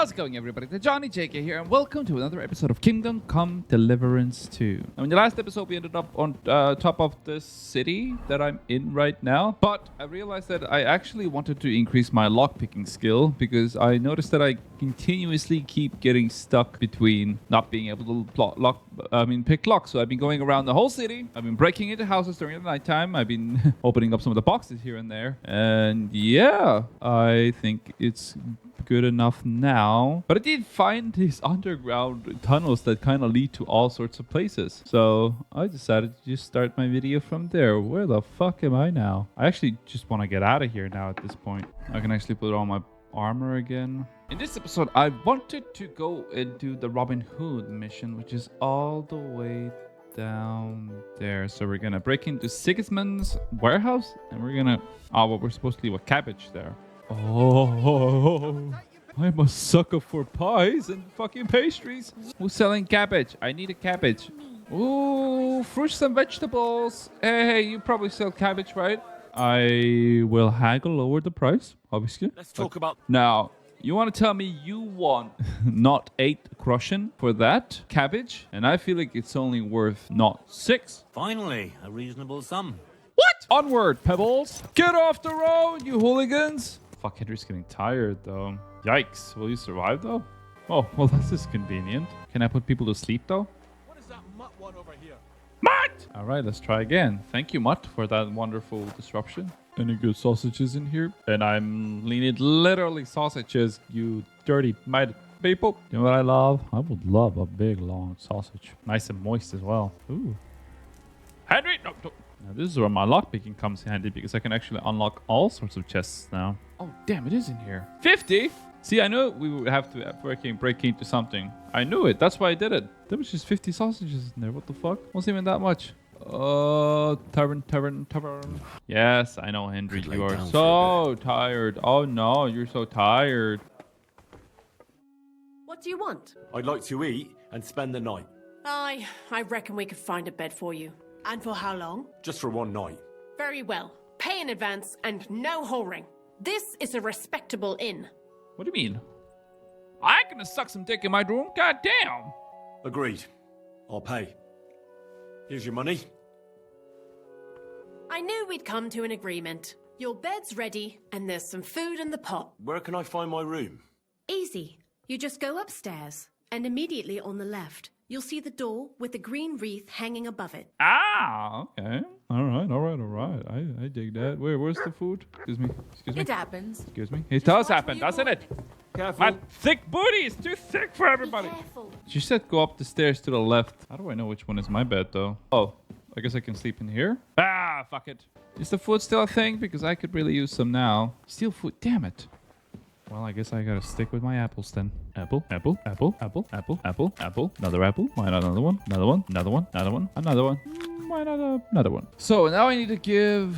How's it going, everybody? The Johnny JK here, and welcome to another episode of Kingdom Come Deliverance 2. Now, in the last episode, we ended up on top of the city that I'm in right now, but I realized that I actually wanted to increase my lockpicking skill because I noticed that I continuously keep getting stuck between not being able to pick locks. So I've been going around the whole city. I've been breaking into houses during the nighttime. I've been opening up some of the boxes here and there, and yeah, I think it's good enough now. But I did find these underground tunnels that kind of lead to all sorts of places. So I decided to just start my video from there. Where the fuck am I now? I actually just want to get out of here now at this point. I can actually put on my armor again. In this episode, I wanted to go and do the Robin Hood mission, which is all the way down there. So we're gonna break into Sigismund's warehouse, and we're gonna we're supposed to leave a cabbage there. Oh, I'm a sucker for pies and fucking pastries. Who's selling cabbage? I need a cabbage. Ooh, fruits and vegetables. Hey, you probably sell cabbage, right? I will haggle lower the price, obviously. Let's talk about... Now, you want to tell me you want not 8 Groschen for that cabbage? And I feel like it's only worth not 6. Finally, a reasonable sum. What? Onward, Pebbles. Get off the road, you hooligans. Fuck, Henry's getting tired, though. Yikes. Will you survive, though? Oh, well, that's just convenient. Can I put people to sleep, though? What is that mutt one over here? Mutt! All right, let's try again. Thank you, Mutt, for that wonderful disruption. Any good sausages in here? And I'm leaning literally sausages, you dirty mad people. You know what I love? I would love a big, long sausage. Nice and moist as well. Ooh. Henry! No, no. Now, this is where my lockpicking comes handy because I can actually unlock all sorts of chests now. Oh, damn, it is in here. 50? See, I knew we would have to break into something. I knew it. That's why I did it. There was just 50 sausages in there. What the fuck? Wasn't even that much. Tavern. Yes, I know, Henry. You are so tired. Oh, no, you're so tired. What do you want? I'd like to eat and spend the night. I reckon we could find a bed for you. And for how long? Just for one night. Very well. Pay in advance and no whoring. This is a respectable inn. What do you mean? I ain't gonna suck some dick in my room? God damn. Agreed. I'll pay. Here's your money. I knew we'd come to an agreement. Your bed's ready and there's some food in the pot. Where can I find my room? Easy. You just go upstairs and immediately on the left, you'll see the door with the green wreath hanging above it. Ah, okay. All right. I dig that. Where's the food? Excuse me. It happens. Excuse me. It does happen, doesn't it? Careful. My thick booty is too thick for everybody. Be careful. She said go up the stairs to the left. How do I know which one is my bed, though? Oh, I guess I can sleep in here. Ah, fuck it. Is the food still a thing? Because I could really use some now. Steal food. Damn it. Well, I guess I gotta stick with my apples then. Apple. Another apple. Why not another one? Another one. Why not another one? So now I need to give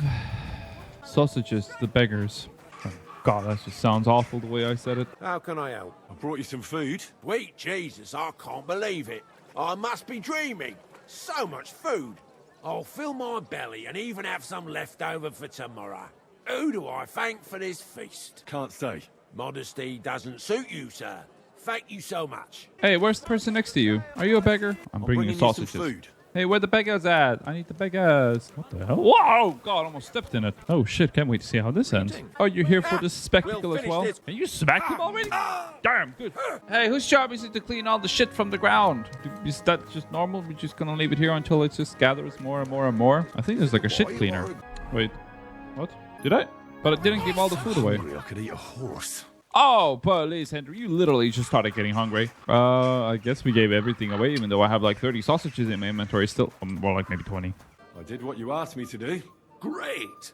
sausages to the beggars. Oh, God, that just sounds awful the way I said it. How can I help? I brought you some food. Sweet Jesus, I can't believe it. I must be dreaming. So much food. I'll fill my belly and even have some left over for tomorrow. Who do I thank for this feast? Can't say. Modesty doesn't suit you, sir. Thank you so much. Hey, where's the person next to you? Are you a beggar? I'm bringing you sausages. some food. Hey, where the beggars at? I need the beggars. What the hell? Whoa! God, almost stepped in it. Oh shit, can't wait to see how this ends. Oh, you're here for this spectacle We'll as well? finish this. And you smacked him already? Damn, good. Hey, whose job is it to clean all the shit from the ground? Is that just normal? We're just gonna leave it here until it just gathers more and more and more? I think there's like a shit cleaner. Wait, what? Did I? But it didn't give all the food away. I could eat a horse. Oh, please, Henry, you literally just started getting hungry. I guess we gave everything away, even though I have like 30 sausages in my inventory still. More like maybe 20. I did what you asked me to do. Great!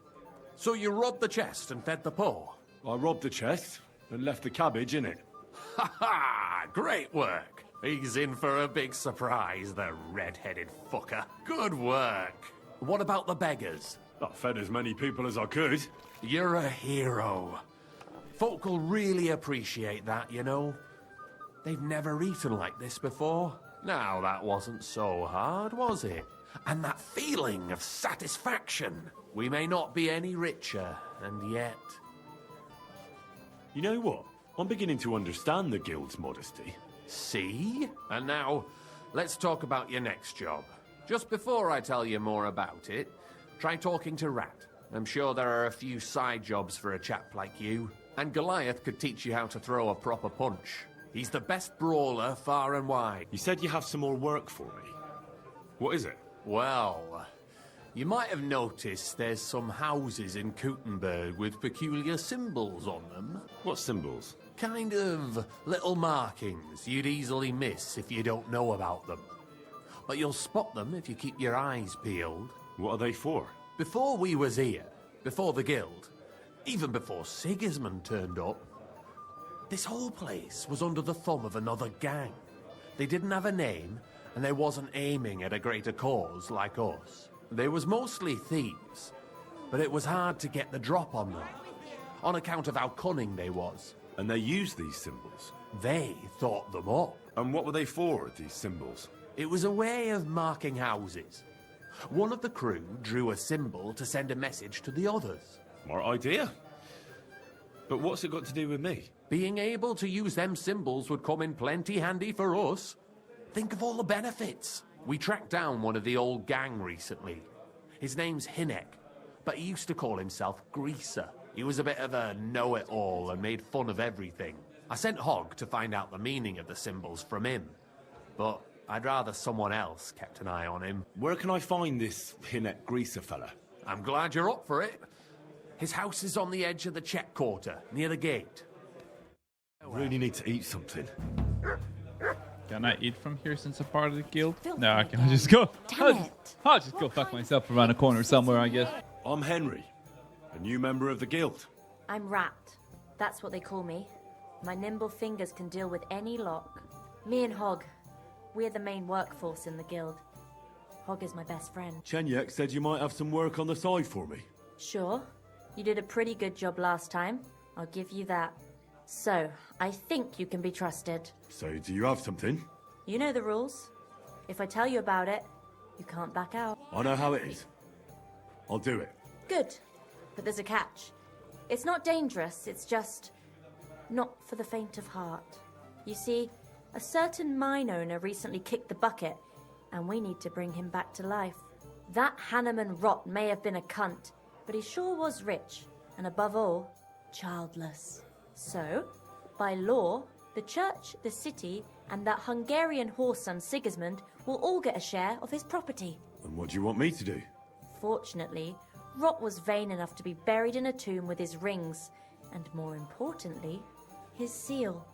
So you robbed the chest and fed the poor? I robbed the chest and left the cabbage in it. Ha ha! Great work! He's in for a big surprise, the red-headed fucker. Good work! What about the beggars? I fed as many people as I could. You're a hero. Folk will really appreciate that, you know. They've never eaten like this before. Now, that wasn't so hard, was it? And that feeling of satisfaction. We may not be any richer, and yet... You know what? I'm beginning to understand the guild's modesty. See? And now, let's talk about your next job. Just before I tell you more about it, try talking to Rat. I'm sure there are a few side jobs for a chap like you. And Goliath could teach you how to throw a proper punch. He's the best brawler far and wide. You said you have some more work for me. What is it? Well, you might have noticed there's some houses in Kuttenberg with peculiar symbols on them. What symbols? Kind of little markings you'd easily miss if you don't know about them. But you'll spot them if you keep your eyes peeled. What are they for? Before we was here, before the guild, even before Sigismund turned up, this whole place was under the thumb of another gang. They didn't have a name, and they wasn't aiming at a greater cause like us. They was mostly thieves, but it was hard to get the drop on them, on account of how cunning they was. And they use these symbols? They thought them up. And what were they for, these symbols? It was a way of marking houses. One of the crew drew a symbol to send a message to the others. Smart idea. But what's it got to do with me? Being able to use them symbols would come in plenty handy for us. Think of all the benefits. We tracked down one of the old gang recently. His name's Hinek, but he used to call himself Greaser. He was a bit of a know-it-all and made fun of everything. I sent Hogg to find out the meaning of the symbols from him, but I'd rather someone else kept an eye on him. Where can I find this Hinek Greaser fella? I'm glad you're up for it. His house is on the edge of the check quarter, near the gate. I really need to eat something. Can I eat from here since I'm part of the guild? Filthy No, I can again. just go. Damn it. I'll just go fuck myself around a corner somewhere, I guess. I'm Henry, a new member of the guild. I'm Rat. That's what they call me. My nimble fingers can deal with any lock. Me and Hogg, we're the main workforce in the guild. Hogg is my best friend. Chenyek said you might have some work on the side for me. Sure. You did a pretty good job last time. I'll give you that. So, I think you can be trusted. So, do you have something? You know the rules. If I tell you about it, you can't back out. I know how it is. I'll do it. Good. But there's a catch. It's not dangerous, it's just not for the faint of heart. You see, a certain mine owner recently kicked the bucket, and we need to bring him back to life. That Hanneman rot may have been a cunt, but he sure was rich, and above all, childless. So, by law, the church, the city, and that Hungarian whoreson Sigismund will all get a share of his property. And what do you want me to do? Fortunately, Rot was vain enough to be buried in a tomb with his rings, and more importantly, his seal.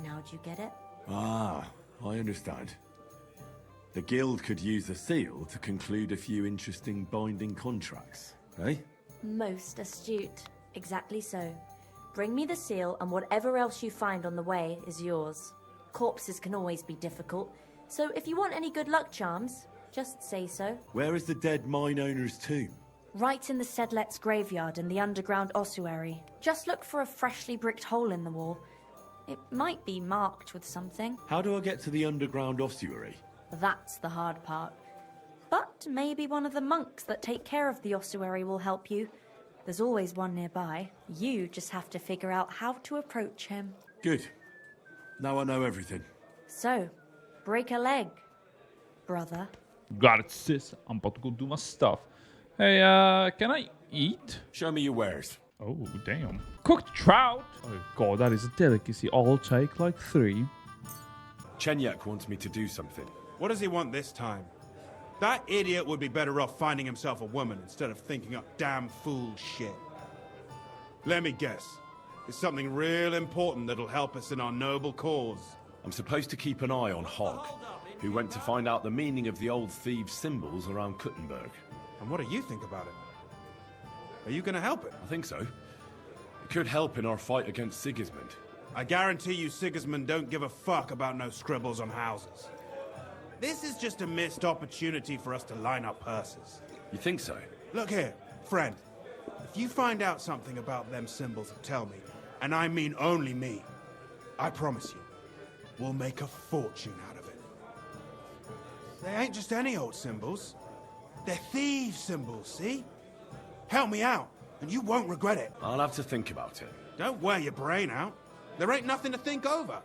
Now do you get it? Ah, I understand. The guild could use the seal to conclude a few interesting binding contracts, eh? Most astute. Exactly so. Bring me the seal, and whatever else you find on the way is yours. Corpses can always be difficult, so if you want any good luck charms, just say so. Where is the dead mine owner's tomb? Right in the Sedlet's graveyard in the underground ossuary. Just look for a freshly bricked hole in the wall. It might be marked with something. How do I get to the underground ossuary? That's the hard part. But maybe one of the monks that take care of the ossuary will help you. There's always one nearby. You just have to figure out how to approach him. Good. Now I know everything. So, break a leg, brother. Got it, sis. I'm about to go do my stuff. Hey, can I eat? Show me your wares. Oh, damn. Cooked trout! Oh, God, that is a delicacy. I'll take like 3. Chenyek wants me to do something. What does he want this time? That idiot would be better off finding himself a woman instead of thinking up damn fool shit. Let me guess. It's something real important that'll help us in our noble cause. I'm supposed to keep an eye on Hogg, who went to find out the meaning of the old thieves' symbols around Kuttenberg. And what do you think about it? Are you gonna help it? I think so. It could help in our fight against Sigismund. I guarantee you Sigismund don't give a fuck about no scribbles on houses. This is just a missed opportunity for us to line up purses. You think so? Look here, friend. If you find out something about them symbols and tell me, and I mean only me, I promise you, we'll make a fortune out of it. They ain't just any old symbols. They're thieves' symbols, see? Help me out, and you won't regret it. I'll have to think about it. Don't wear your brain out. There ain't nothing to think over.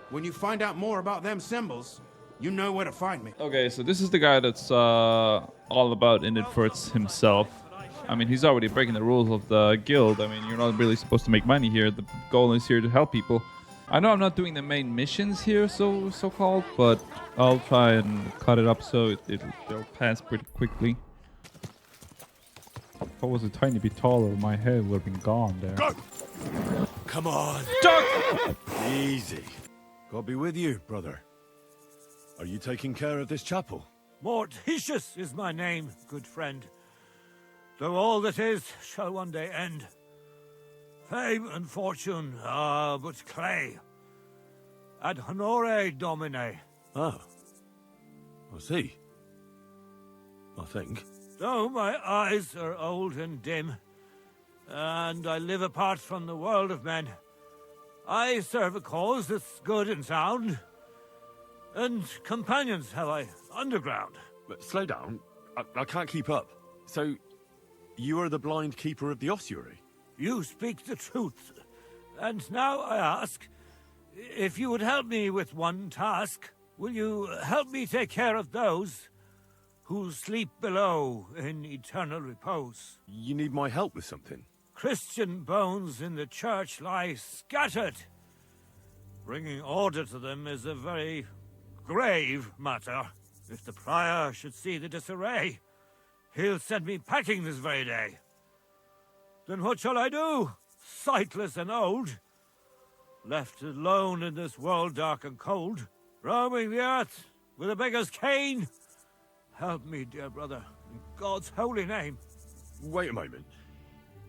When you find out more about them symbols, you know where to find me. Okay, so this is the guy that's all about in it for himself. I mean, he's already breaking the rules of the guild. I mean, you're not really supposed to make money here. The goal is here to help people. I know I'm not doing the main missions here, so-called, but I'll try and cut it up so they'll pass pretty quickly. If I was a tiny bit taller, my head would have been gone there. Go! Come on. Duck! Easy. God be with you, brother. Are you taking care of this chapel? Mortitius is my name, good friend. Though all that is shall one day end. Fame and fortune are but clay. Ad honore domine. Oh. I see. I think. Though my eyes are old and dim, and I live apart from the world of men, I serve a cause that's good and sound. And companions have I underground. But slow down. I can't keep up. So, you are the blind keeper of the ossuary? You speak the truth. And now I ask, if you would help me with one task, will you help me take care of those who sleep below in eternal repose? You need my help with something? Christian bones in the church lie scattered. Bringing order to them is a very grave matter. If the prior should see the disarray, he'll send me packing this very day. Then what shall I do, sightless and old? Left alone in this world dark and cold, roaming the earth with a beggar's cane? Help me, dear brother, in God's holy name. Wait a moment.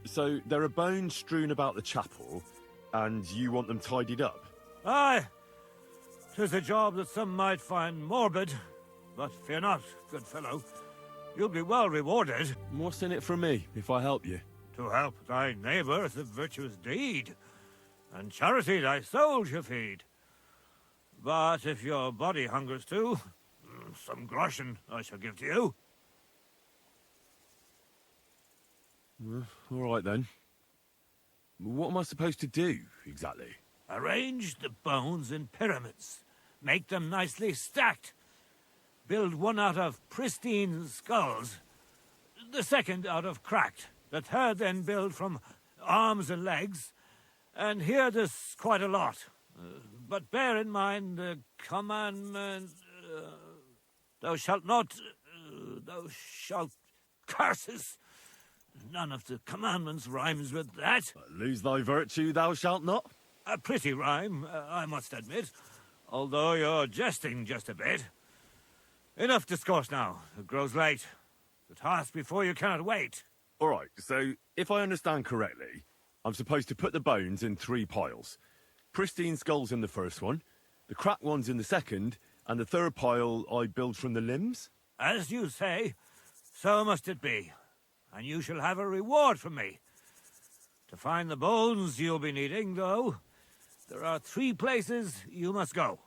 So, there are bones strewn about the chapel, and you want them tidied up? Aye. 'Tis a job that some might find morbid, but fear not, good fellow. You'll be well rewarded. What's in it for me, if I help you? To help thy neighbour is a virtuous deed, and charity thy soul shall feed. But if your body hungers too, some groschen I shall give to you. All right, then. What am I supposed to do, exactly? Arrange the bones in pyramids. Make them nicely stacked. Build one out of pristine skulls, the second out of cracked, the third then build from arms and legs, and here there's quite a lot. But bear in mind the commandment, thou shalt not, thou shalt, curses. None of the commandments rhymes with that. Lose thy virtue, thou shalt not? A pretty rhyme, I must admit, although you're jesting just a bit. Enough discourse now. It grows late. The task before you cannot wait. All right, so if I understand correctly, I'm supposed to put the bones in 3 piles. Pristine skulls in the first one, the cracked ones in the second, and the third pile I build from the limbs? As you say, so must it be. And you shall have a reward from me. To find the bones you'll be needing, though, there are 3 places you must go.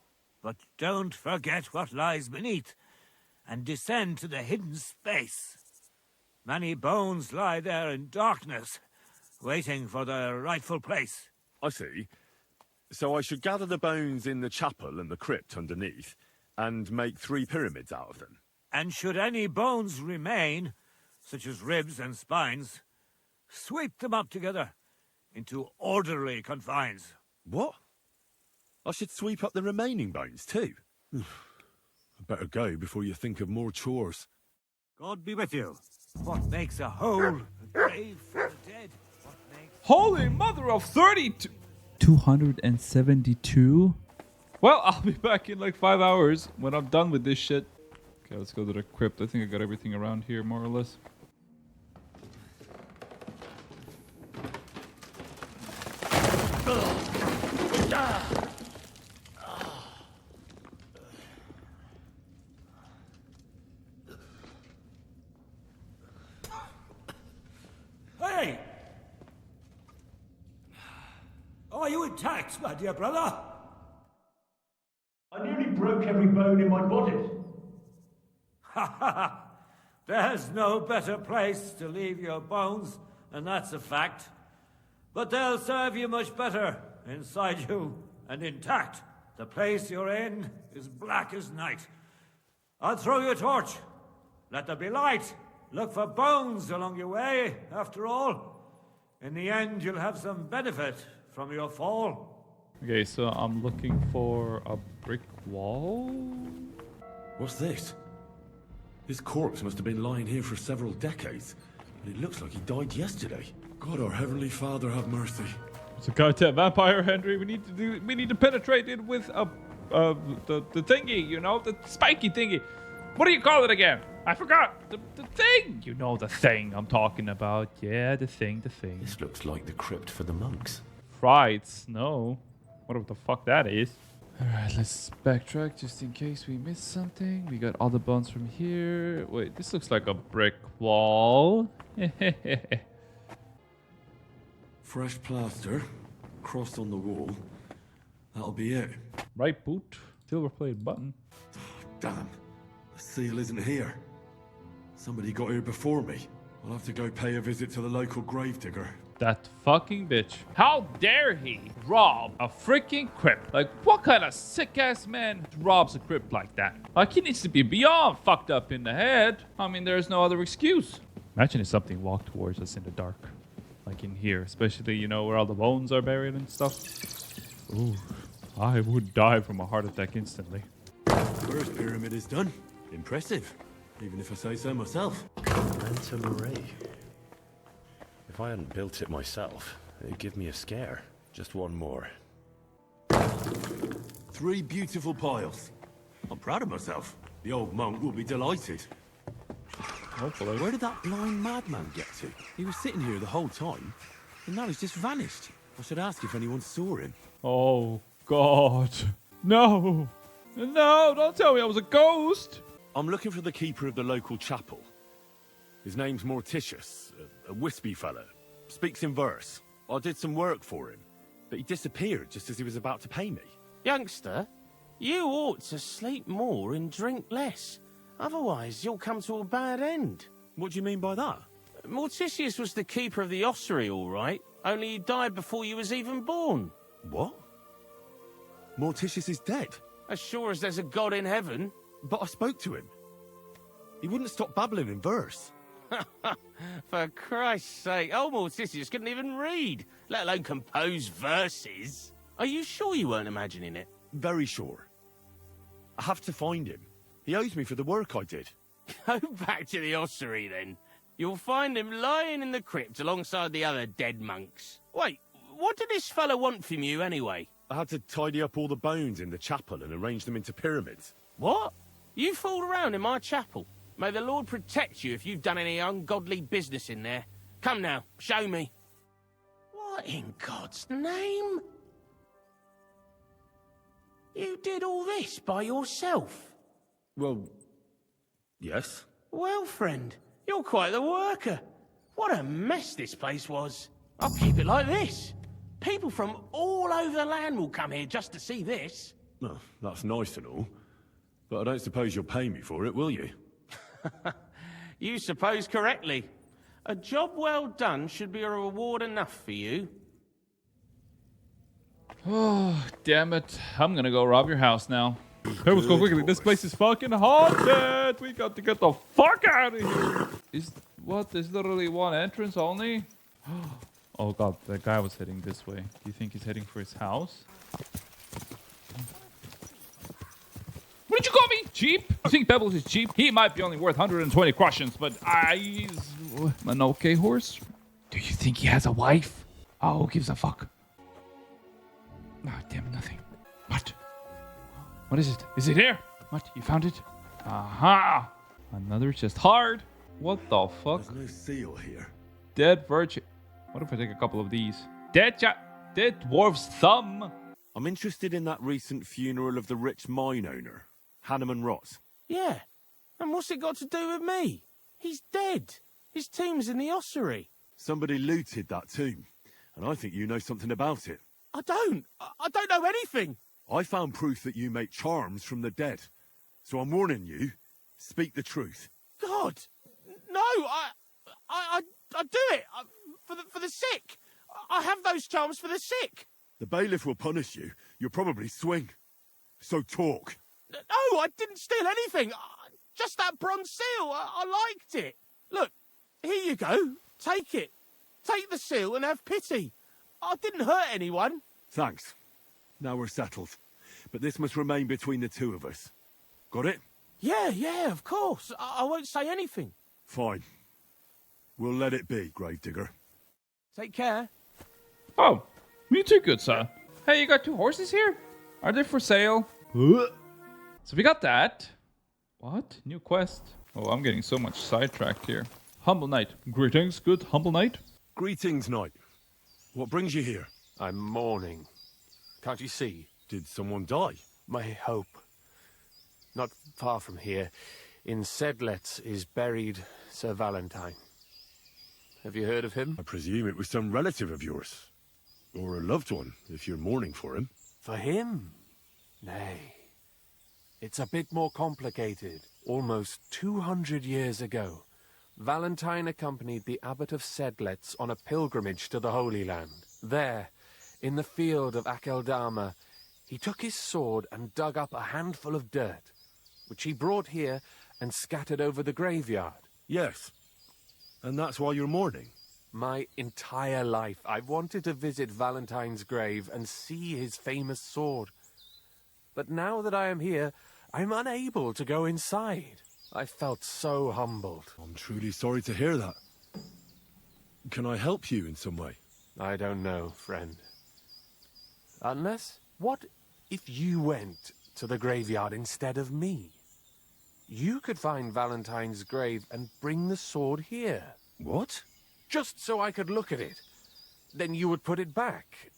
But don't forget what lies beneath, and descend to the hidden space. Many bones lie there in darkness, waiting for their rightful place. I see. So I should gather the bones in the chapel and the crypt underneath, and make 3 pyramids out of them. And should any bones remain, such as ribs and spines, sweep them up together into orderly confines. What? I should sweep up the remaining bones too? I better go before you think of more chores. God be with you. What makes a hole a grave for the dead? What makes... Holy mother of 32! 272? Well, I'll be back in like 5 hours when I'm done with this shit. Okay, let's go to the crypt. I think I got everything around here, more or less. Hey! Are you intact, my dear brother? I nearly broke every bone in my body. Ha ha ha! There's no better place to leave your bones, and that's a fact. But they'll serve you much better inside you and intact. The place you're in is black as night. I'll throw you a torch. Let there be light. Look for bones along your way, after all. In the end, you'll have some benefit from your fall. Okay, so I'm looking for a brick wall. What's this? His corpse must have been lying here for several decades. But it looks like he died yesterday. God, our Heavenly Father, have mercy. It's a goddamn vampire, Henry. We need to penetrate it with the thingy, you know, the spiky thingy. What do you call it again? I forgot. The thing. You know the thing I'm talking about. Yeah, the thing. This looks like the crypt for the monks. Fried snow. Whatever the fuck that is. Alright, let's backtrack just in case we missed something. We got all the bones from here. Wait, this looks like a brick wall. Fresh plaster, crossed on the wall. That'll be it. Right boot, silver plate button. Damn, the seal isn't here. Somebody got here before me. I'll have to go pay a visit to the local gravedigger. That fucking bitch. How dare he rob a freaking crypt? Like, what kind of sick-ass man robs a crypt like that? Like, he needs to be beyond fucked up in the head. I mean, there's no other excuse. Imagine if something walked towards us in the dark. Like in here, especially, you know, where all the bones are buried and stuff. Ooh, I would die from a heart attack instantly. First pyramid is done. Impressive. Even if I say so myself. Manta Marie. If I hadn't built it myself, it'd give me a scare. Just one more. 3 beautiful piles. I'm proud of myself. The old monk will be delighted. Hopefully. Where did that blind madman get to? He was sitting here the whole time, and now he's just vanished. I should ask if anyone saw him. Oh, God. No. No, don't tell me I was a ghost. I'm looking for the keeper of the local chapel. His name's Morticius, a wispy fella. Speaks in verse. I did some work for him, but he disappeared just as he was about to pay me. Youngster, you ought to sleep more and drink less. Otherwise, you'll come to a bad end. What do you mean by that? Morticius was the keeper of the ossuary, all right. Only he died before you was even born. What? Morticius is dead? As sure as there's a God in heaven. But I spoke to him. He wouldn't stop babbling in verse. For Christ's sake, old Morticius couldn't even read, let alone compose verses. Are you sure you weren't imagining it? Very sure. I have to find him. He owes me for the work I did. Go back to the ossuary, then. You'll find him lying in the crypt alongside the other dead monks. Wait, what did this fellow want from you, anyway? I had to tidy up all the bones in the chapel and arrange them into pyramids. What? You fooled around in my chapel? May the Lord protect you if you've done any ungodly business in there. Come now, show me. What in God's name? You did all this by yourself? Well, yes. Well, friend, you're quite the worker. What a mess this place was. I'll keep it like this. People from all over the land will come here just to see this. Oh, that's nice and all. But I don't suppose you'll pay me for it, will you? You suppose correctly. A job well done should be a reward enough for you. Oh, damn it. I'm gonna go rob your house now. Hey, let's go quickly. This place is fucking haunted. We got to get the fuck out of here. There's literally one entrance only? Oh god, that guy was heading this way. Do you think he's heading for his house? What did you call me? Cheap? You think Pebbles is cheap? He might be only worth 120 crushings, but he's an okay horse. Do you think he has a wife? Oh, who gives a fuck? Ah, damn it, nothing. What? What is it? Is it here? What? You found it? Aha! Another chest. Hard. What the fuck? There's no seal here. Dead virgin. What if I take a couple of these? Dead dwarf's thumb. I'm interested in that recent funeral of the rich mine owner, Hanneman Ross. Yeah. And what's it got to do with me? He's dead. His tomb's in the ossuary. Somebody looted that tomb, and I think you know something about it. I don't know anything. I found proof that you make charms from the dead. So I'm warning you, speak the truth. God, no, I do it for the sick. I have those charms for the sick. The bailiff will punish you. You'll probably swing. So talk. No, I didn't steal anything. Just that bronze seal. I liked it. Look, here you go. Take it. Take the seal and have pity. I didn't hurt anyone. Thanks. Now we're settled. But this must remain between the two of us. Got it? Yeah, of course. I won't say anything. Fine. We'll let it be, Gravedigger. Take care. Oh, you too, good sir. Hey, you got 2 horses here? Are they for sale? So we got that. What? New quest. Oh, I'm getting so much sidetracked here. Humble Knight. Greetings, good humble knight. Greetings, knight. What brings you here? I'm mourning. Can't you see? Did someone die? My hope. Not far from here, in Sedlets, is buried Sir Valentine. Have you heard of him? I presume it was some relative of yours. Or a loved one, if you're mourning for him. For him? Nay. It's a bit more complicated. Almost 200 years ago, Valentine accompanied the abbot of Sedlets on a pilgrimage to the Holy Land. There, in the field of Akeldama, he took his sword and dug up a handful of dirt, which he brought here and scattered over the graveyard. Yes. And that's why you're mourning? My entire life, I've wanted to visit Valentine's grave and see his famous sword. But now that I am here, I'm unable to go inside. I felt so humbled. I'm truly sorry to hear that. Can I help you in some way? I don't know, friend. Unless, what if you went to the graveyard instead of me? You could find Valentine's grave and bring the sword here. What? Just so I could look at it. Then you would put it back.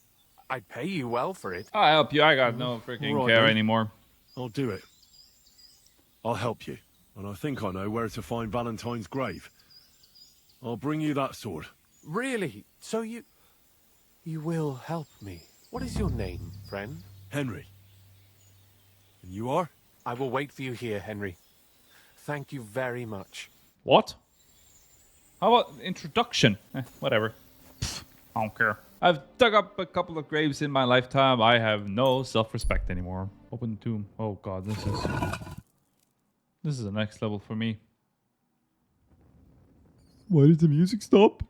I'd pay you well for it. I'll help you. I got no freaking Right, care then. anymore. I'll do it. I'll help you. And I think I know where to find Valentine's grave. I'll bring you that sword. Really? So you will help me? What is your name, friend? Henry. And you are? I will wait for you here, Henry. Thank you very much. What? How about introduction? Whatever. Pfft, I don't care. I've dug up a couple of graves in my lifetime. I have no self-respect anymore. Open the tomb. Oh god, this is the next level for me. Why did the music stop?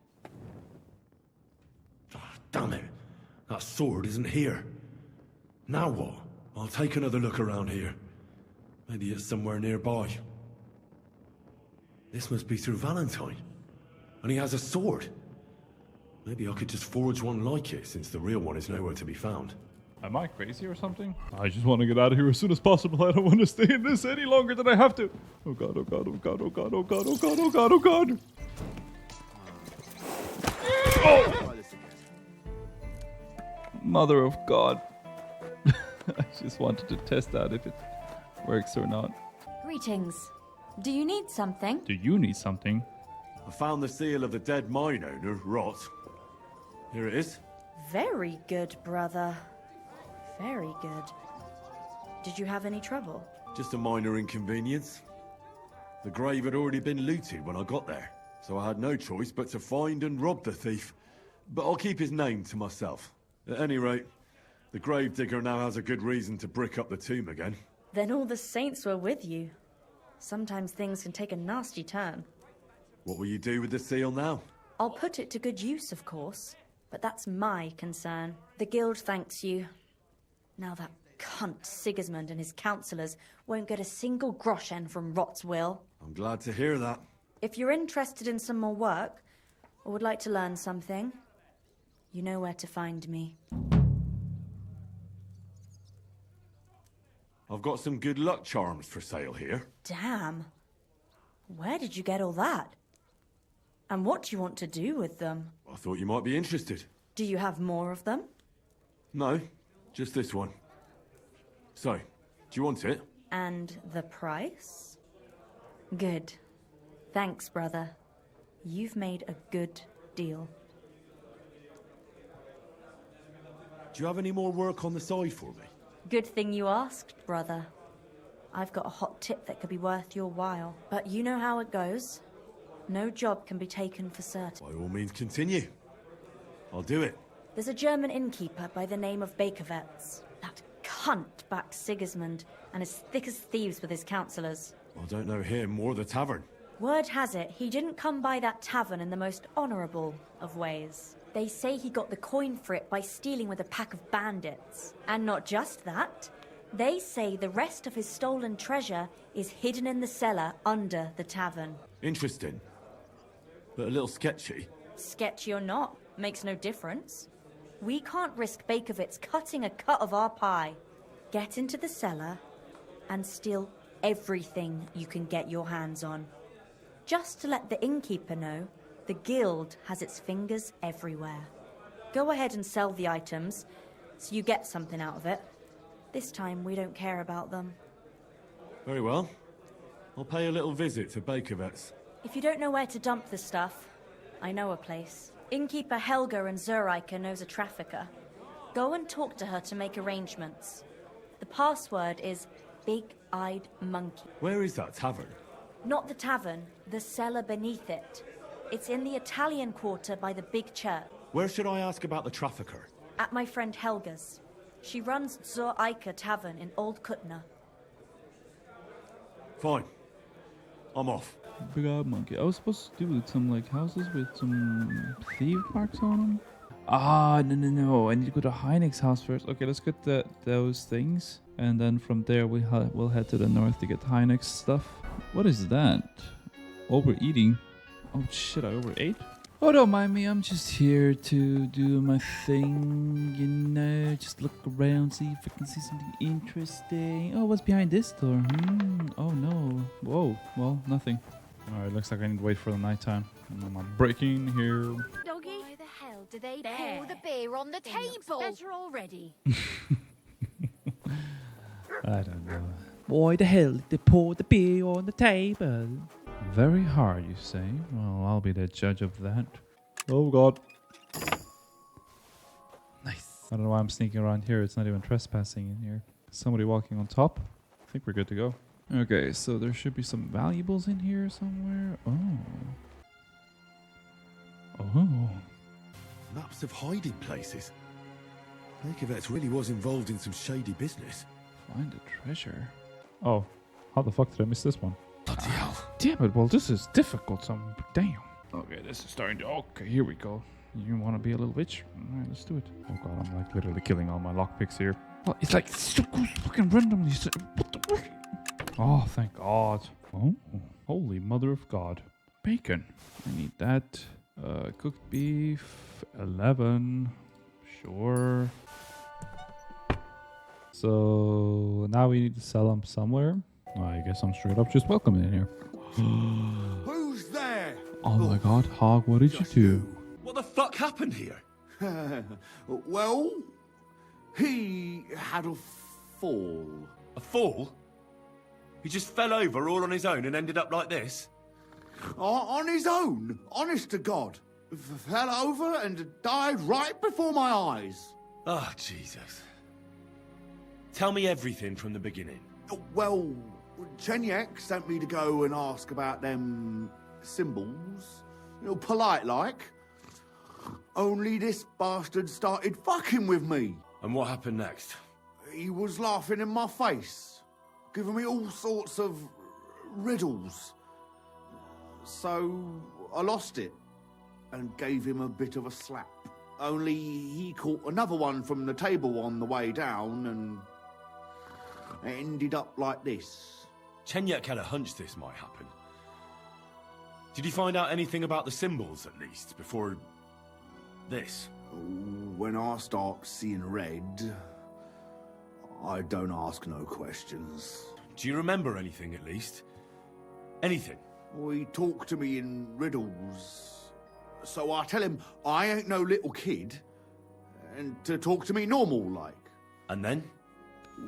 Damn it. That sword isn't here. Now what? I'll take another look around here. Maybe it's somewhere nearby. This must be through Valentine. And he has a sword. Maybe I could just forge one like it, since the real one is nowhere to be found. Am I crazy or something? I just want to get out of here as soon as possible. I don't want to stay in this any longer than I have to. Oh god, oh god, oh god, oh god, oh god, oh god, oh god, oh god. Oh! Mother of God. I just wanted to test out if it works or not. Greetings. Do you need something? Do you need something? I found the seal of the dead mine owner, Rot. Here it is. Very good, brother. Very good. Did you have any trouble? Just a minor inconvenience. The grave had already been looted when I got there, so I had no choice but to find and rob the thief. But I'll keep his name to myself. At any rate, the gravedigger now has a good reason to brick up the tomb again. Then all the saints were with you. Sometimes things can take a nasty turn. What will you do with the seal now? I'll put it to good use, of course. But that's my concern. The guild thanks you. Now that cunt Sigismund and his councillors won't get a single groschen from Rot's will. I'm glad to hear that. If you're interested in some more work, or would like to learn something, you know where to find me. I've got some good luck charms for sale here. Damn. Where did you get all that? And what do you want to do with them? I thought you might be interested. Do you have more of them? No, just this one. So, do you want it? And the price? Good. Thanks, brother. You've made a good deal. Do you have any more work on the side for me? Good thing you asked, brother. I've got a hot tip that could be worth your while. But you know how it goes. No job can be taken for certain. By all means, continue. I'll do it. There's a German innkeeper by the name of Bakervetz. That cunt backed Sigismund and is thick as thieves with his councillors. I don't know him or the tavern. Word has it, he didn't come by that tavern in the most honourable of ways. They say he got the coin for it by stealing with a pack of bandits. And not just that, they say the rest of his stolen treasure is hidden in the cellar under the tavern. Interesting. But a little sketchy. Sketchy or not, makes no difference. We can't risk Bakervitz cutting a cut of our pie. Get into the cellar and steal everything you can get your hands on. Just to let the innkeeper know, the guild has its fingers everywhere. Go ahead and sell the items, so you get something out of it. This time we don't care about them. Very well. I'll pay a little visit to Bakervetz. If you don't know where to dump the stuff, I know a place. Innkeeper Helga in Zurich knows a trafficker. Go and talk to her to make arrangements. The password is Big-Eyed Monkey. Where is that tavern? Not the tavern, the cellar beneath it. It's in the Italian quarter by the big church. Where should I ask about the trafficker? At my friend Helga's. She runs Zur Eiche Tavern in Old Kutna. Fine. I'm off. Big-eyed monkey. I was supposed to do some like houses with some thief marks on them. Ah, no. I need to go to Heinrich's house first. Okay, let's get those things. And then from there we'll head to the north to get Heinrich's stuff. What is that? Overeating. Oh shit, I overate? Oh, don't mind me. I'm just here to do my thing, you know. Just look around, see if I can see something interesting. Oh, what's behind this door? Oh no. Whoa. Well, nothing. Alright, looks like I need to wait for the nighttime. I'm not breaking here. Doggy? Why the hell do they pour the beer on the table? Better already. I don't know. Why the hell did they pour the beer on the table? Very hard, you say? Well, I'll be the judge of that. Oh god. Nice. I don't know why I'm sneaking around here. It's not even trespassing in here. Somebody walking on top. I think we're good to go. Okay, so there should be some valuables in here somewhere. Oh. Maps of hiding places. Bakervetz really was involved in some shady business. Find a treasure. Oh, how the fuck did I miss this one? Bloody hell. Damn it, well this is difficult, so damn. Okay, this is starting to... Okay, here we go. You want to be a little witch? Alright, let's do it. Oh god, I'm like literally killing all my lockpicks here. Well, it's like so fucking randomly. What the... Oh, thank god. Oh, holy mother of god. Bacon. I need that. Cooked beef. 11. Sure. So now we need to sell them somewhere. I guess I'm straight up just welcoming in here. Who's there? Oh my god, Hog, what did you do? What the fuck happened here? Well, he had a fall. A fall? He just fell over all on his own and ended up like this? On his own, honest to God. Fell over and died right before my eyes. Oh, Jesus. Tell me everything from the beginning. Well, Chenyek sent me to go and ask about them symbols. You know, polite like. Only this bastard started fucking with me. And what happened next? He was laughing in my face, giving me all sorts of riddles. So I lost it and gave him a bit of a slap. Only he caught another one from the table on the way down and it ended up like this. Chenyek had a hunch this might happen. Did you find out anything about the symbols, at least, before this? When I start seeing red, I don't ask no questions. Do you remember anything, at least? Anything? He talked to me in riddles. So I tell him I ain't no little kid, and to talk to me normal like. And then?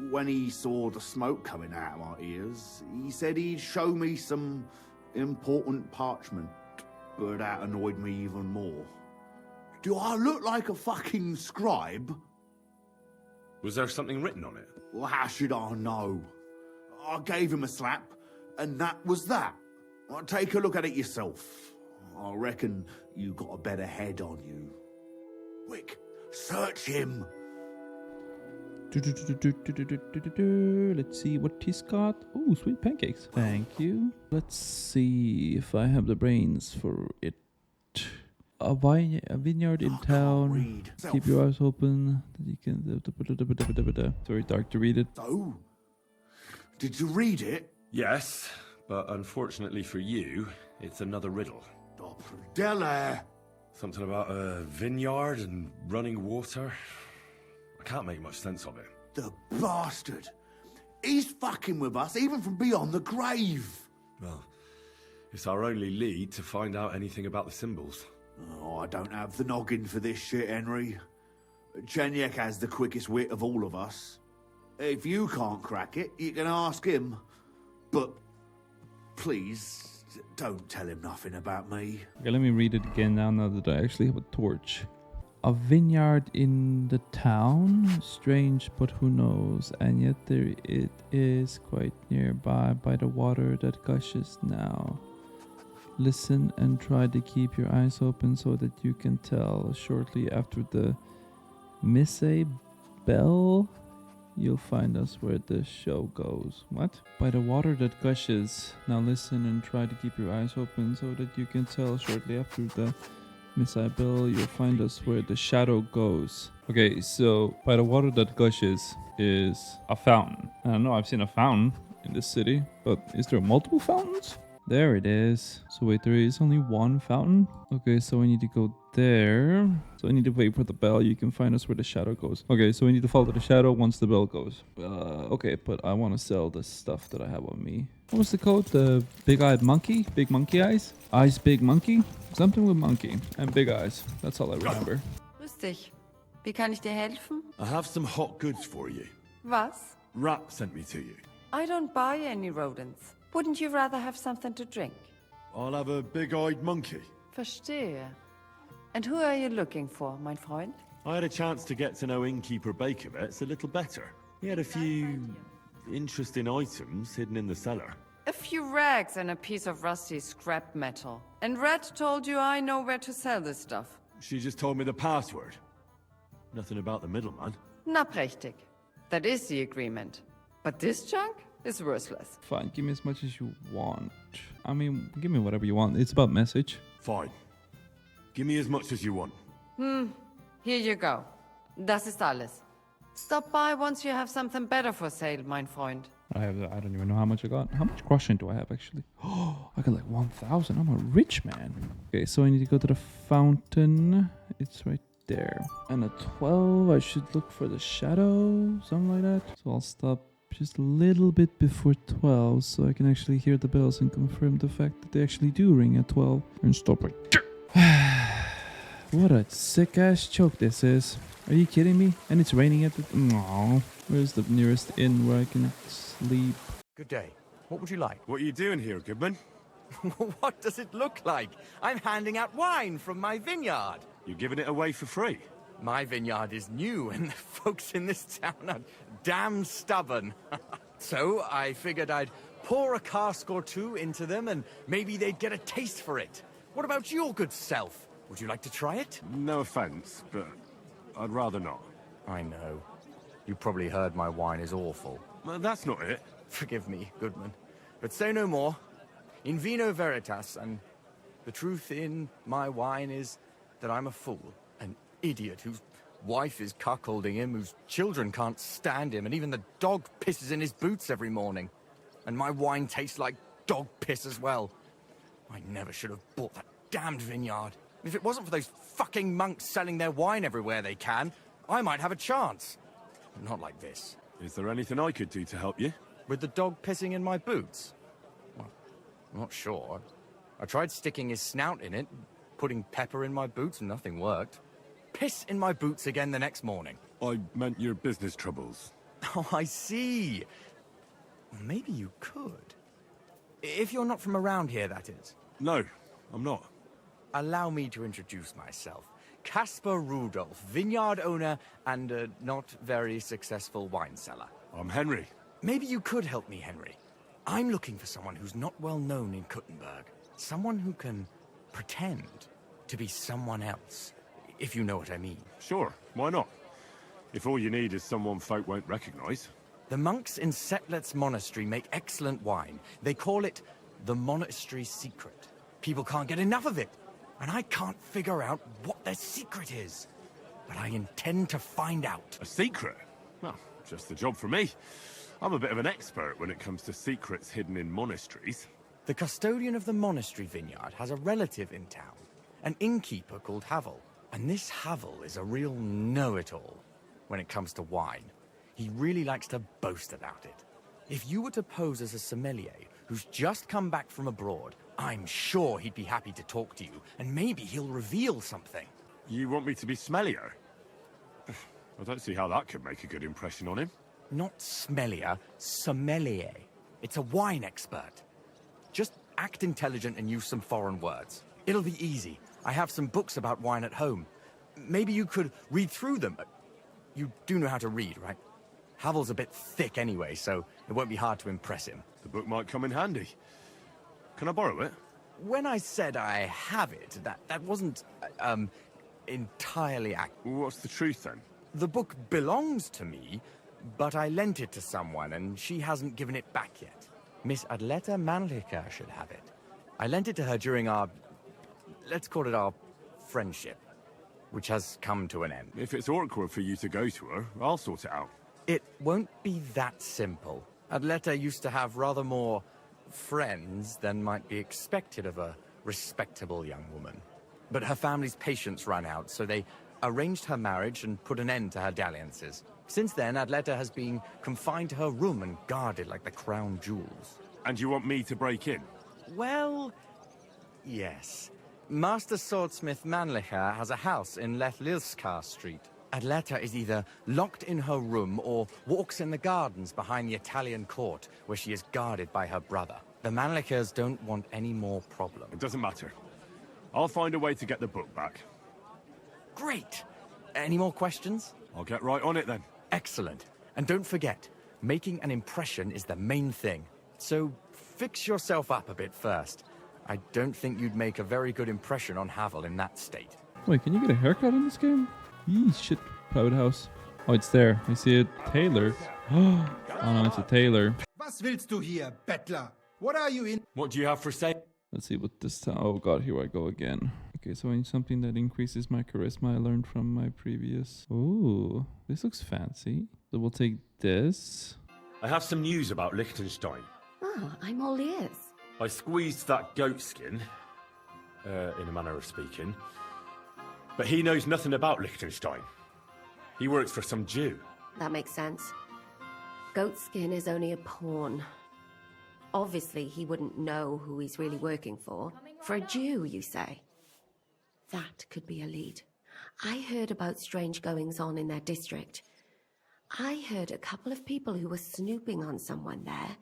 When he saw the smoke coming out of my ears, he said he'd show me some important parchment, but that annoyed me even more. Do I look like a fucking scribe? Was there something written on it? Well, how should I know? I gave him a slap, and that was that. Well, take a look at it yourself. I reckon you got a better head on you. Quick, Search him. Let's see what he's got. Oh, sweet pancakes. Thank you. Let's see if I have the brains for it. A vineyard in town. Keep your eyes open. You can. It's very dark to read it. Oh, did you read it? Yes, but unfortunately for you, it's another riddle. Della. Something about a vineyard and running water. I can't make much sense of it. The bastard. He's fucking with us even from beyond the grave. Well, it's our only lead to find out anything about the symbols. Oh, I don't have the noggin for this shit, Henry. Chenyek has the quickest wit of all of us. If you can't crack it, you can ask him. But please, don't tell him nothing about me. Okay, let me read it again now that I actually have a torch. A vineyard in the town, strange, but who knows? And yet there it is, quite nearby, by the water that gushes now. Listen and try to keep your eyes open so that you can tell. Shortly after the Missa bell, you'll find us where the show goes. What? By the water that gushes. Now listen and try to keep your eyes open so that you can tell. Shortly after the Missa bell, you'll find us where the shadow goes. Okay, so by the water that gushes is a fountain. I don't know, I've seen a fountain in this city, but is there multiple fountains? There it is. So wait, there is only one fountain? Okay, so we need to go there. So I need to wait for the bell. You can find us where the shadow goes. Okay, so we need to follow the shadow once the bell goes. Okay, but I want to sell the stuff that I have on me. What was the code? The big-eyed monkey? Big monkey eyes? Eyes big monkey? Something with monkey and big eyes. That's all I remember. Grüß dich. Wie kann ich dir helfen? I have some hot goods for you. Was? Rat sent me to you. I don't buy any rodents. Wouldn't you rather have something to drink? I'll have a big-eyed monkey. Verstehe. And who are you looking for, mein Freund? I had a chance to get to know innkeeper Bakovets a little better. He had a few interesting items hidden in the cellar. A few rags and a piece of rusty scrap metal. And Red told you I know where to sell this stuff. She just told me the password. Nothing about the middleman. Na prächtig. That is the agreement. But this junk is worthless. Fine, give me as much as you want. I mean, give me whatever you want. It's about message. Fine. Give me as much as you want. Here you go. Das ist alles. Stop by once you have something better for sale, mein Freund. I don't even know how much I got. How much crushing do I have actually? Oh, I got like 1,000. I'm a rich man. Okay, so I need to go to the fountain. It's right there. And at 12, I should look for the shadow, something like that. So I'll stop just a little bit before 12 so I can actually hear the bells and confirm the fact that they actually do ring at 12. And stop right there. What a sick ass choke this is. Are you kidding me? And it's raining at the... Aww. Where's the nearest inn where I can sleep? Good day. What would you like? What are you doing here, Goodman? What does it look like? I'm handing out wine from my vineyard. You're giving it away for free? My vineyard is new, and the folks in this town are damn stubborn. So I figured I'd pour a cask or two into them, and maybe they'd get a taste for it. What about your good self? Would you like to try it? No offense, but I'd rather not. I know. You probably heard my wine is awful. Well, that's not it. Forgive me, Goodman. But say no more. In vino veritas, and the truth in my wine is that I'm a fool. An idiot whose wife is cuckolding him, whose children can't stand him, and even the dog pisses in his boots every morning. And my wine tastes like dog piss as well. I never should have bought that damned vineyard. If it wasn't for those fucking monks selling their wine everywhere they can, I might have a chance. Not like this. Is there anything I could do to help you? With the dog pissing in my boots? Well, I'm not sure. I tried sticking his snout in it, putting pepper in my boots, and nothing worked. Piss in my boots again the next morning. I meant your business troubles. Oh, I see. Well, maybe you could. If you're not from around here, that is. No, I'm not. Allow me to introduce myself. Caspar Rudolph, vineyard owner and a not very successful wine seller. I'm Henry. Maybe you could help me, Henry. I'm looking for someone who's not well known in Kuttenberg. Someone who can pretend to be someone else. if you know what I mean. Sure, why not? If all you need is someone folk won't recognize. The monks in Setlet's monastery make excellent wine. They call it the monastery's secret. People can't get enough of it, and I can't figure out what their secret is. But I intend to find out. A secret? Well, just the job for me. I'm a bit of an expert when it comes to secrets hidden in monasteries. The custodian of the monastery vineyard has a relative in town, an innkeeper called Havel. And this Havel is a real know-it-all when it comes to wine. He really likes to boast about it. If you were to pose as a sommelier who's just come back from abroad, I'm sure he'd be happy to talk to you, and maybe he'll reveal something. You want me to be smellier? I don't see how that could make a good impression on him. Not smellier, sommelier. It's a wine expert. Just act intelligent and use some foreign words. It'll be easy. I have some books about wine at home. Maybe you could read through them. You do know how to read, right? Havel's a bit thick anyway, so it won't be hard to impress him. The book might come in handy. Can I borrow it? When I said I have it, that wasn't, entirely accurate. What's the truth, then? The book belongs to me, but I lent it to someone, and she hasn't given it back yet. Miss Adleta Manlica should have it. I lent it to her during our, let's call it our friendship, which has come to an end. If it's awkward for you to go to her, I'll sort it out. It won't be that simple. Adleta used to have rather more friends than might be expected of a respectable young woman. But her family's patience ran out, so they arranged her marriage and put an end to her dalliances. Since then, Adleta has been confined to her room and guarded like the crown jewels. And you want me to break in? Well, yes. Master Swordsmith Manlicher has a house in Lethlilskar Street. Adleta is either locked in her room or walks in the gardens behind the Italian court, where she is guarded by her brother. The Manlichers don't want any more problems. It doesn't matter. I'll find a way to get the book back. Great! Any more questions? I'll get right on it then. Excellent. And don't forget, making an impression is the main thing. So fix yourself up a bit first. I don't think you'd make a very good impression on Havel in that state. Wait, can you get a haircut in this game? Yee, shit. Private house. Oh, it's there. I see a tailor. Oh no, it's a tailor. Was willst du hier, Bettler? What are you in? What do you have for sale? Let's see what this time. Oh god, here I go again. Okay, so I need something that increases my charisma I learned from my previous. Ooh, this looks fancy. So we'll take this. I have some news about Liechtenstein. Oh, I'm all ears. I squeezed that goat skin, in a manner of speaking. But he knows nothing about Liechtenstein. He works for some Jew. That makes sense. Goatskin is only a pawn. Obviously, he wouldn't know who he's really working for. For a Jew, you say? That could be a lead. I heard about strange goings-on in their district. I heard a couple of people who were snooping on someone there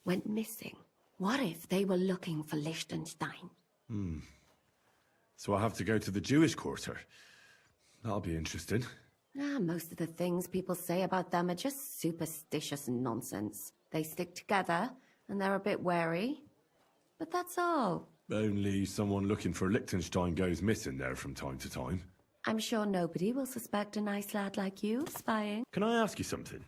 went missing. What if they were looking for Liechtenstein? So I have to go to the Jewish quarter. That'll be interesting. Most of the things people say about them are just superstitious nonsense. They stick together, and they're a bit wary. But that's all. Only someone looking for Liechtenstein goes missing there from time to time. I'm sure nobody will suspect a nice lad like you of spying. Can I ask you something?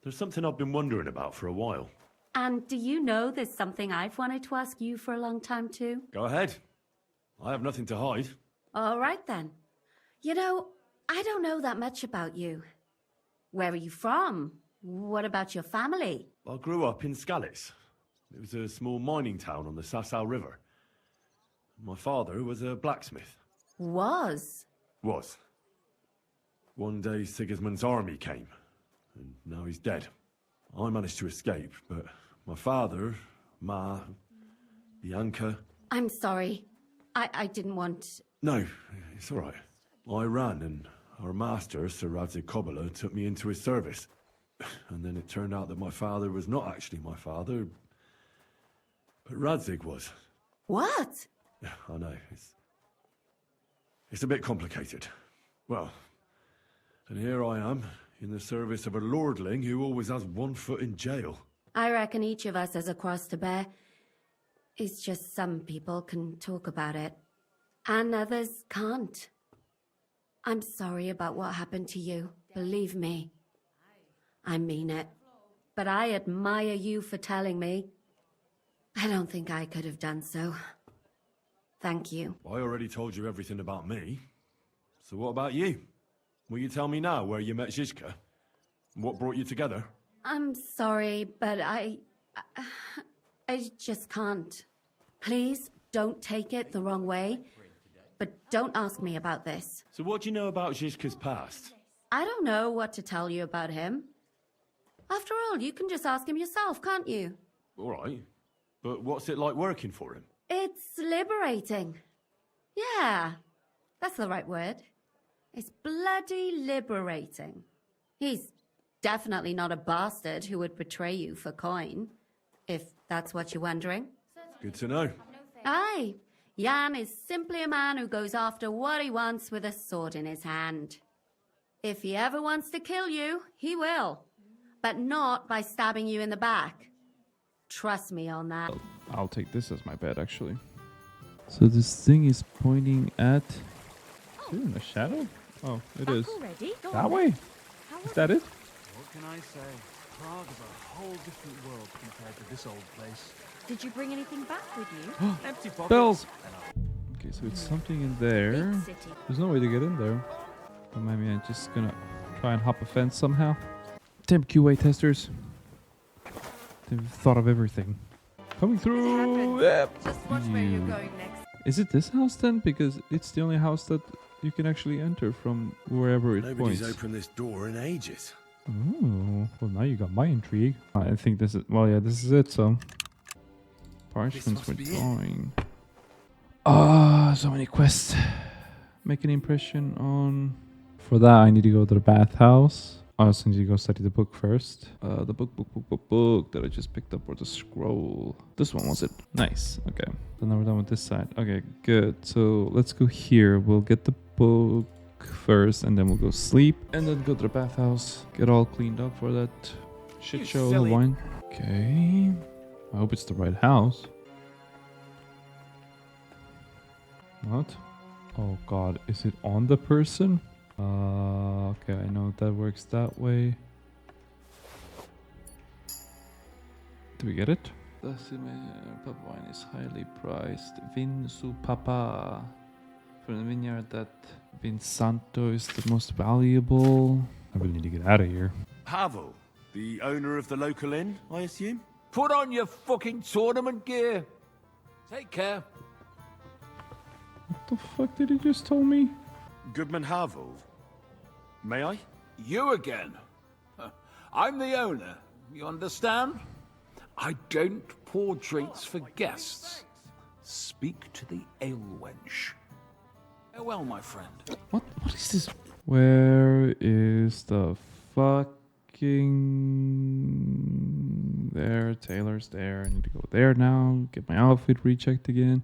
There's something I've been wondering about for a while. And do you know there's something I've wanted to ask you for a long time too? Go ahead. I have nothing to hide. All right then. You know, I don't know that much about you. Where are you from? What about your family? I grew up in Skalitz. It was a small mining town on the Sasau River. My father was a blacksmith. Was? Was. One day Sigismund's army came, and now he's dead. I managed to escape, but my father, Ma, Bianca... I'm sorry. I didn't want... No, it's all right. I ran, and our master, Sir Radzig Kobyla, took me into his service. And then it turned out that my father was not actually my father, but Radzig was. What? Yeah, I know. It's a bit complicated. Well, and here I am, in the service of a lordling who always has one foot in jail. I reckon each of us has a cross to bear. It's just some people can talk about it, and others can't. I'm sorry about what happened to you. Believe me. I mean it. But I admire you for telling me. I don't think I could have done so. Thank you. I already told you everything about me. So what about you? Will you tell me now where you met Zizka? What brought you together? I'm sorry, but I just can't. Please don't take it the wrong way. But don't ask me about this. So what do you know about Zizka's past? I don't know what to tell you about him. After all, you can just ask him yourself, can't you? All right. But what's it like working for him? It's liberating. Yeah, that's the right word. It's bloody liberating. He's definitely not a bastard who would betray you for coin, if that's what you're wondering. Good to know. Aye, Jan is simply a man who goes after what he wants with a sword in his hand. If he ever wants to kill you, he will. But not by stabbing you in the back. Trust me on that. I'll take this as my bed, actually. So this thing is pointing at... Is it in the shadow? Oh, it is. That way? Is that it? What can I say? Prague is a whole different world compared to this old place. Did you bring anything back with you? Empty pockets. Bells! Okay, so it's something in there. There's no way to get in there. Or maybe I'm just gonna try and hop a fence somehow. Damn QA testers. They've thought of everything. Coming through! Yep. Just watch where you're going next. Is it this house then? Because it's the only house that you can actually enter from wherever it Nobody's points. opened this door in ages. Oh, well now you got my intrigue. I think this is, well yeah, this is it, so. Parchments with drawing. Ah, so many quests. Make an impression on... For that I need to go to the bathhouse. I also need to go study the book first. The book that I just picked up, or the scroll. This one was it? Nice. Okay. Then now we're done with this side. Okay, good. So let's go here. We'll get the book first, and then we'll go sleep, and then go to the bathhouse. Get all cleaned up for that shit show. The wine. Okay. I hope it's the right house. What? Oh God, is it on the person? Okay, I know that works that way. Do we get it? The pub wine is highly prized. Vin su Papa. From the vineyard that Vinsanto is the most valuable. I really need to get out of here. Pavel, the owner of the local inn, I assume? Put on your fucking tournament gear. Take care. What the fuck did he just tell me? Goodman Havel. May I? You again. I'm the owner, you understand? I don't pour drinks for guests. Speak to the ale wench. Farewell, my friend. What is this? Where is the fucking... There, Taylor's there. I need to go there now. Get my outfit rechecked again.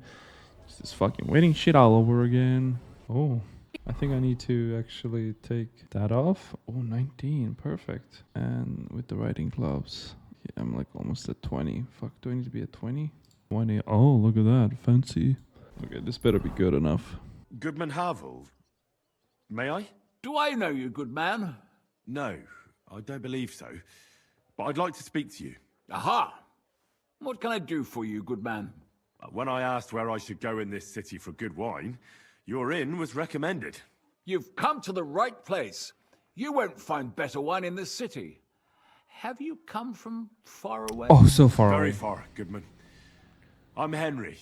It's this fucking waiting shit all over again. Oh, I think I need to actually take that off. Oh, 19, perfect. And with the riding gloves. Yeah, I'm like almost at 20. Fuck, do I need to be at 20? 20. Oh, look at that, fancy. Okay, this better be good enough. Goodman Havel. May I? Do I know you, good man? No, I don't believe so. But I'd like to speak to you. Aha! What can I do for you, good man? When I asked where I should go in this city for good wine, your inn was recommended. You've come to the right place. You won't find better wine in this city. Have you come from far away? Oh, so far away. Very far, Goodman. I'm Henry,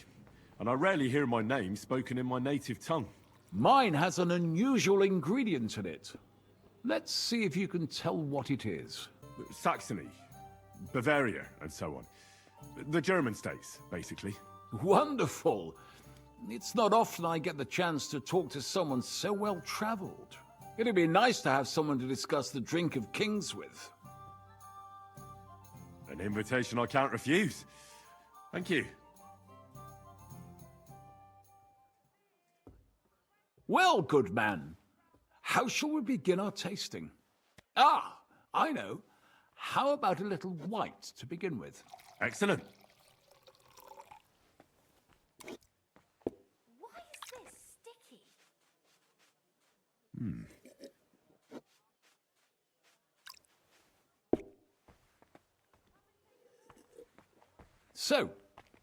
and I rarely hear my name spoken in my native tongue. Mine has an unusual ingredient in it. Let's see if you can tell what it is. Saxony, Bavaria, and so on. The German states, basically. Wonderful. It's not often I get the chance to talk to someone so well-traveled. It'd be nice to have someone to discuss the drink of kings with. An invitation I can't refuse. Thank you. Well, good man, how shall we begin our tasting? Ah, I know. How about a little white to begin with? Excellent. Why is this sticky? So,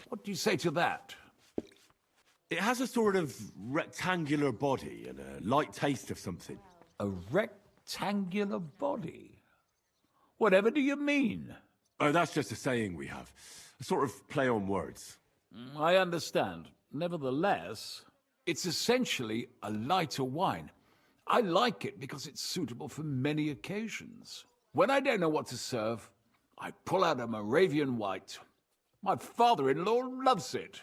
what do you say to that? It has a sort of rectangular body and a light taste of something. A rectangular body? Whatever do you mean? Oh, that's just a saying we have. A sort of play on words. I understand. Nevertheless, it's essentially a lighter wine. I like it because it's suitable for many occasions. When I don't know what to serve, I pull out a Moravian white. My father-in-law loves it.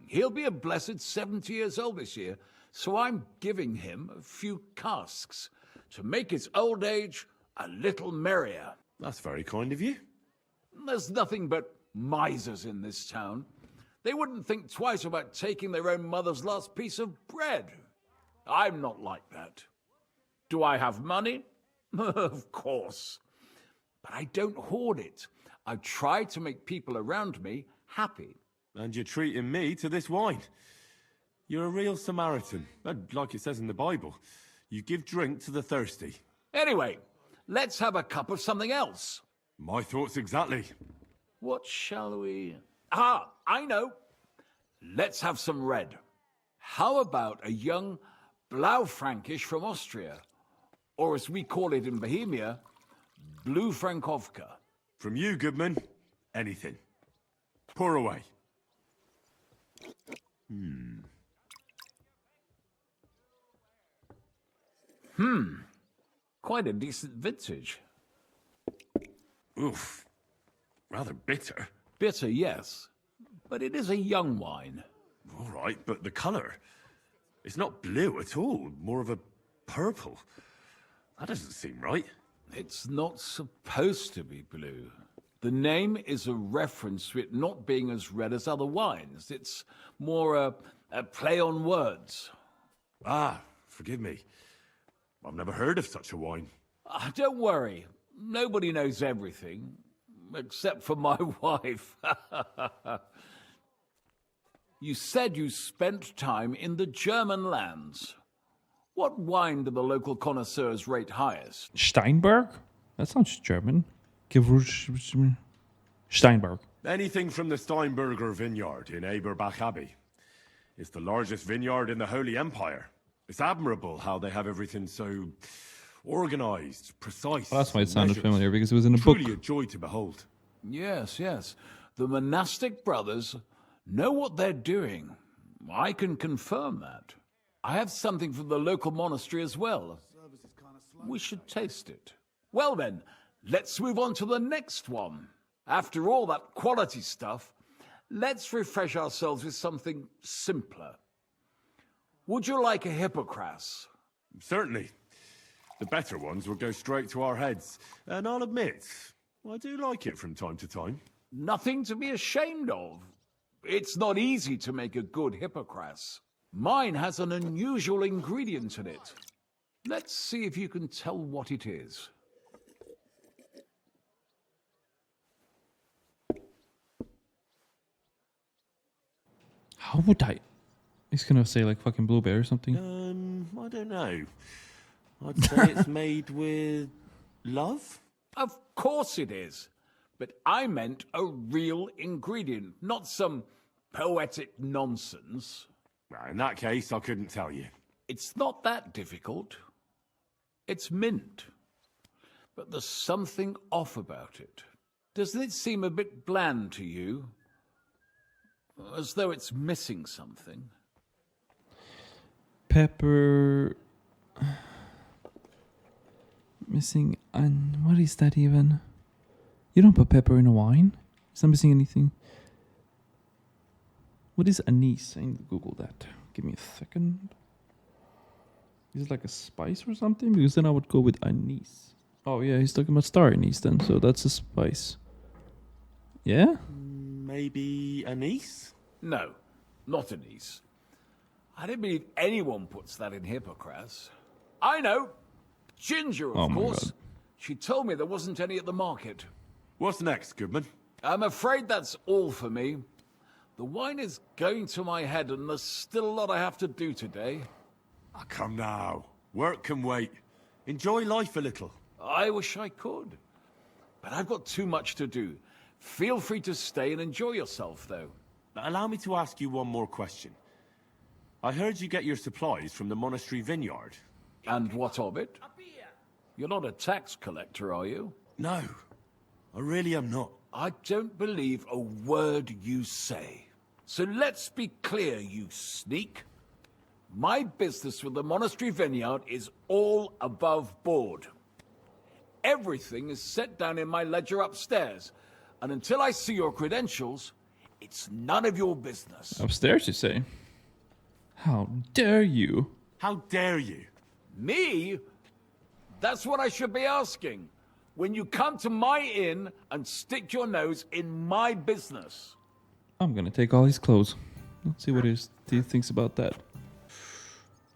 He'll be a blessed 70 years old this year, so I'm giving him a few casks to make his old age a little merrier. That's very kind of you. There's nothing but misers in this town. They wouldn't think twice about taking their own mother's last piece of bread. I'm not like that. Do I have money? Of course. But I don't hoard it. I try to make people around me happy. And you're treating me to this wine. You're a real Samaritan, like it says in the Bible. You give drink to the thirsty. Anyway, let's have a cup of something else. My thoughts exactly. What shall we... Ah, I know. Let's have some red. How about a young Blaufränkisch from Austria? Or as we call it in Bohemia, Blue Frankovka. From you, Goodman, anything. Pour away. Quite a decent vintage. Oof. Rather bitter. Bitter, yes. But it is a young wine. All right, but the colour. It's not blue at all. More of a purple. That doesn't seem right. It's not supposed to be blue. The name is a reference to it not being as red as other wines. It's more a play on words. Ah, forgive me. I've never heard of such a wine. Don't worry. Nobody knows everything, except for my wife. You said you spent time in the German lands. What wine do the local connoisseurs rate highest? Steinberg? That sounds German. Steinberg. Anything from the Steinberger vineyard in Eberbach Abbey. It's the largest vineyard in the Holy Empire. It's admirable how they have everything so organized, precise. Well, that's why it sounded measured. familiar, because it was in a book. Truly a joy to behold. Yes, yes. The monastic brothers know what they're doing. I can confirm that. I have something from the local monastery as well. We should taste it. Well then, let's move on to the next one. After all that quality stuff, let's refresh ourselves with something simpler. Would you like a Hippocras? Certainly. The better ones will go straight to our heads. And I'll admit, I do like it from time to time. Nothing to be ashamed of. It's not easy to make a good Hippocras. Mine has an unusual ingredient in it. Let's see if you can tell what it is. How would I? He's gonna say like fucking blueberry or something. I don't know. I'd say it's made with love? Of course it is. But I meant a real ingredient, not some poetic nonsense. In that case, I couldn't tell you. It's not that difficult. It's mint. But there's something off about it. Doesn't it seem a bit bland to you? As though it's missing something. Pepper. Missing. What is that even? You don't put pepper in a wine? Is that missing anything? What is anise? I need to Google that. Give me a second. Is it like a spice or something? Because then I would go with anise. Oh yeah, he's talking about star anise then, so that's a spice. Yeah? Maybe anise? No, not anise. I don't believe anyone puts that in Hippocras. I know. Ginger, of course. God. She told me there wasn't any at the market. What's next, Goodman? I'm afraid that's all for me. The wine is going to my head and there's still a lot I have to do today. Come now. Work can wait. Enjoy life a little. I wish I could. But I've got too much to do. Feel free to stay and enjoy yourself, though. Allow me to ask you one more question. I heard you get your supplies from the monastery vineyard. And what of it? You're not a tax collector, are you? No, I really am not. I don't believe a word you say. So let's be clear, you sneak. My business with the monastery vineyard is all above board. Everything is set down in my ledger upstairs. And until I see your credentials, it's none of your business. Upstairs, you say? How dare you? How dare you? Me? That's what I should be asking. When you come to my inn and stick your nose in my business. I'm gonna take all his clothes. Let's see what he thinks about that.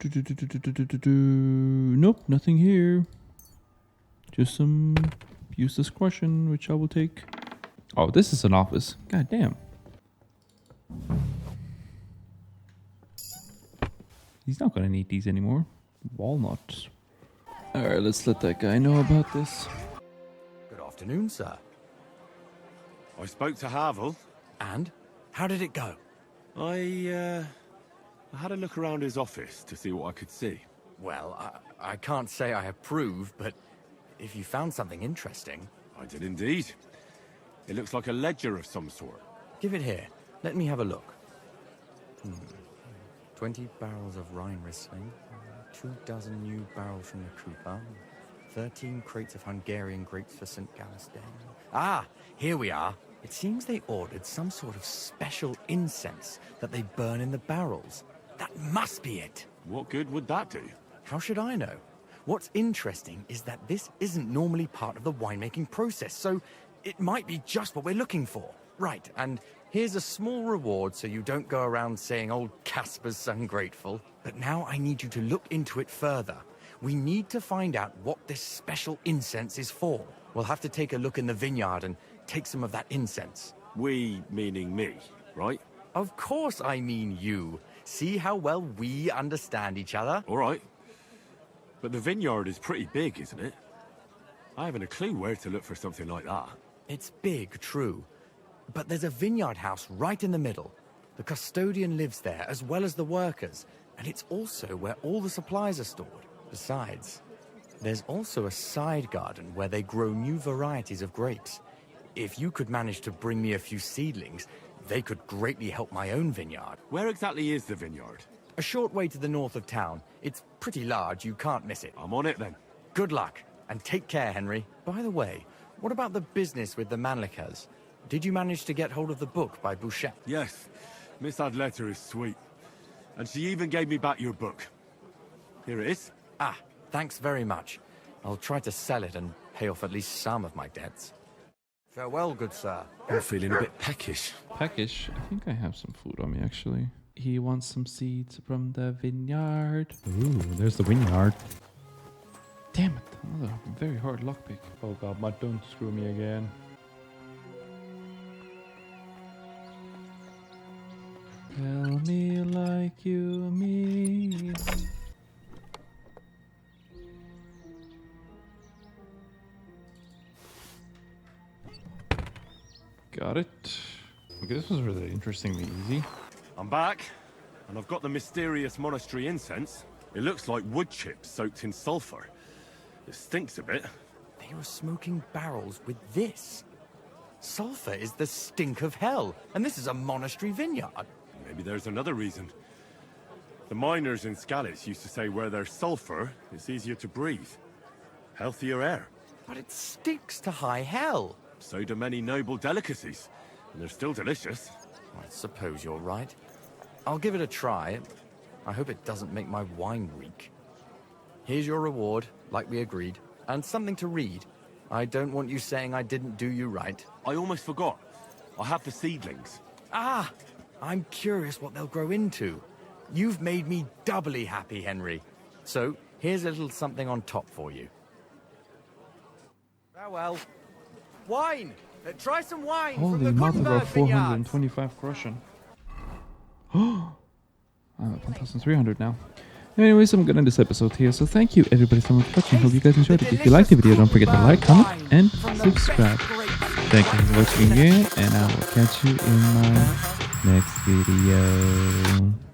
Nope, nothing here. Just some use discretion, which I will take. Oh, this is an office. God damn. He's not gonna need these anymore. Walnuts. Alright, let's let that guy know about this. Good afternoon, sir. I spoke to Havel. And? How did it go? I had a look around his office to see what I could see. Well, I can't say I approve, but if you found something interesting... I did indeed. It looks like a ledger of some sort. Give it here. Let me have a look. 20 barrels of Rhine Riesling, 24 new barrels from the Cooper, 13 crates of Hungarian grapes for St. Gallisden. Ah, here we are. It seems they ordered some sort of special incense that they burn in the barrels. That must be it. What good would that do? How should I know? What's interesting is that this isn't normally part of the winemaking process, so it might be just what we're looking for. Right, and here's a small reward so you don't go around saying old Casper's ungrateful. But now I need you to look into it further. We need to find out what this special incense is for. We'll have to take a look in the vineyard and take some of that incense. We, meaning me, right? Of course I mean you. See how well we understand each other? All right. But the vineyard is pretty big, isn't it? I haven't a clue where to look for something like that. It's big, true. But there's a vineyard house right in the middle. The custodian lives there, as well as the workers. And it's also where all the supplies are stored. Besides, there's also a side garden where they grow new varieties of grapes. If you could manage to bring me a few seedlings, they could greatly help my own vineyard. Where exactly is the vineyard? A short way to the north of town. It's pretty large, you can't miss it. I'm on it then. Good luck, and take care, Henry. By the way, what about the business with the Manlicas? Did you manage to get hold of the book by Bouchet? Yes. Miss Adletter is sweet. And she even gave me back your book. Here it is. Ah, thanks very much. I'll try to sell it and pay off at least some of my debts. Farewell, good sir. You're feeling a bit peckish. Peckish? I think I have some food on me, actually. He wants some seeds from the vineyard. Ooh, there's the vineyard. Damn it, another very hard lockpick. Oh god, but don't screw me again. Tell me like you mean. Got it. Okay, this was really interestingly easy. I'm back, and I've got the mysterious monastery incense. It looks like wood chips soaked in sulfur. It stinks a bit. They were smoking barrels with this. Sulfur is the stink of hell, and this is a monastery vineyard. Maybe there's another reason. The miners in Skalitz used to say where there's sulfur, it's easier to breathe. Healthier air. But it stinks to high hell. So do many noble delicacies, and they're still delicious. I suppose you're right. I'll give it a try. I hope it doesn't make my wine weak. Here's your reward, like we agreed, and something to read. I don't want you saying I didn't do you right. I almost forgot. I have the seedlings. Ah! I'm curious what they'll grow into. You've made me doubly happy, Henry. So, here's a little something on top for you. Farewell. Wine! Try some wine from Holy the mother Gutenberg of vineyards. 425 groschen. I'm at 1,300 now. Anyways, I'm gonna end this episode here. So thank you everybody so much for watching. Hope you guys enjoyed it. If you liked the video, don't forget to like, comment, and subscribe. Thank you for watching again, and I will catch you in my next video.